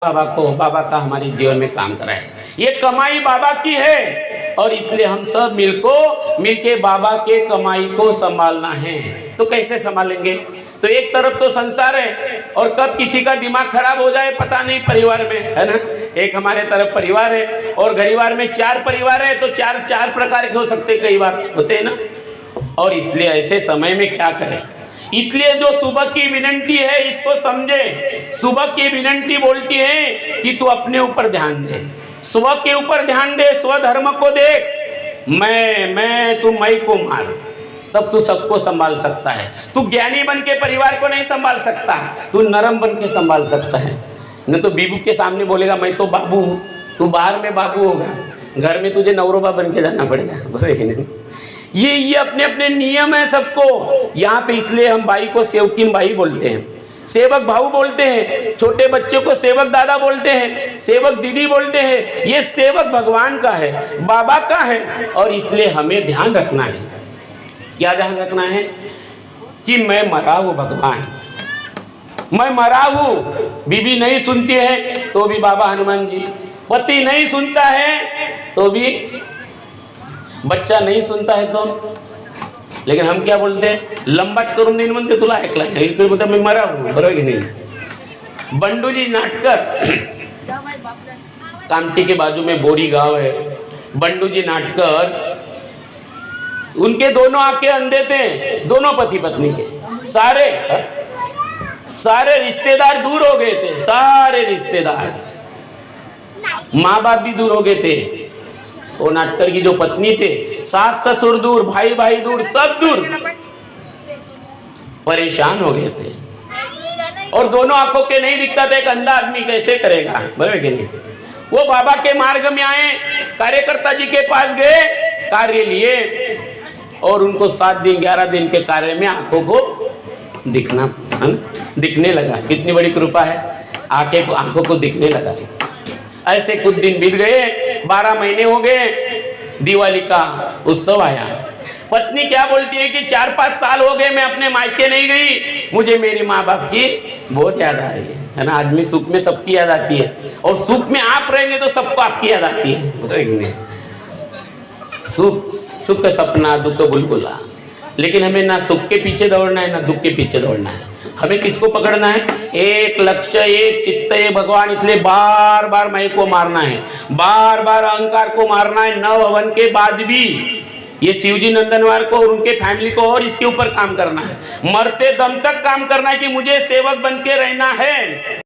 बाबा को, बाबा का हमारे जीवन में काम कराए। ये कमाई बाबा की है और इसलिए हम सब मिलके बाबा के कमाई को संभालना है। तो कैसे संभालेंगे? तो एक तरफ तो संसार है और कब किसी का दिमाग खराब हो जाए पता नहीं परिवार में, है ना। एक हमारे तरफ परिवार है और परिवार में 4 परिवार है तो 4 प्रकार के हो सकते, कई बार होते हैं ना। और इसलिए ऐसे समय में क्या करें? इसलिए जो सुबह की विनंती है इसको समझे। सुबह की विनंती बोलती है कि तू अपने ऊपर ध्यान दे, स्व के ऊपर ध्यान दे, स्वधर्म को देख। तू मैं को मार, तब तू सबको संभाल सकता है। तू ज्ञानी बन के परिवार को नहीं संभाल सकता, तू नरम बन के संभाल सकता है। न तो बीबू के सामने बोलेगा मैं तो बाबू हूँ, तू बाहर में बाबू होगा, घर में तुझे नवरोबा बन के जाना पड़ेगा, बराबर नहीं। ये अपने अपने नियम है सबको। यहाँ पे इसलिए हम भाई को सेवकीन भाई बोलते हैं, सेवक भाऊ बोलते हैं, छोटे बच्चों को सेवक दादा बोलते हैं, सेवक दीदी बोलते हैं। ये सेवक भगवान का है, बाबा का है। और इसलिए हमें ध्यान रखना है। क्या ध्यान रखना है? कि मैं मरा हूँ भगवान, मैं मरा हूँ। बीबी नहीं सुनती है तो भी बाबा हनुमान जी, पति नहीं सुनता है तो भी, बच्चा नहीं सुनता है तो, लेकिन हम क्या बोलते हैं? लंबाच करून देईन म्हणते तुला ऐकला नाही, बोलते मैं मरा हूँ, बरोबर की नहीं। बंडूजी नाटकर, कामठी के बाजू में बोरी गांव है। बंडूजी नाटकर, उनके दोनों आंखें अंधे थे, दोनों पति पत्नी के। सारे रिश्तेदार दूर हो गए थे, सारे रिश्तेदार, माँ बाप भी दूर हो गए थे। वो नाटकर की जो पत्नी थे, सास ससुर दूर, भाई भाई दूर, सब दूर, परेशान हो गए थे। और दोनों आंखों के नहीं दिखता था, एक अंधा आदमी कैसे करेगा, बराबर कि नहीं। वो बाबा के मार्ग में आए, कार्यकर्ता जी के पास गए, कार्य लिए और उनको 7 दिन 11 दिन के कार्य में आंखों को दिखने लगा। कितनी बड़ी कृपा है, आंखों को दिखने लगा। ऐसे कुछ दिन बीत गए, 12 महीने हो गए, दिवाली का उत्सव आया। पत्नी क्या बोलती है कि 4-5 साल हो गए मैं अपने मायके नहीं गई, मुझे मेरी माँ बाप की बहुत याद आ रही है ना। आदमी सुख में सबकी याद आती है और सुख में आप रहेंगे तो सबको आपकी याद आती है। सुख का सपना, दुख का बुलबुला। लेकिन हमें ना सुख के पीछे दौड़ना है ना दुख के पीछे दौड़ना है। हमें किसको पकड़ना है? एक लक्ष्य, एक चित्त, एक भगवान। इसलिए बार बार मैं को मारना है, बार बार अहंकार को मारना है। 9 हवन के बाद भी ये शिवजी नंदनवार को और उनके फैमिली को और इसके ऊपर काम करना है। मरते दम तक काम करना है कि मुझे सेवक बन के रहना है।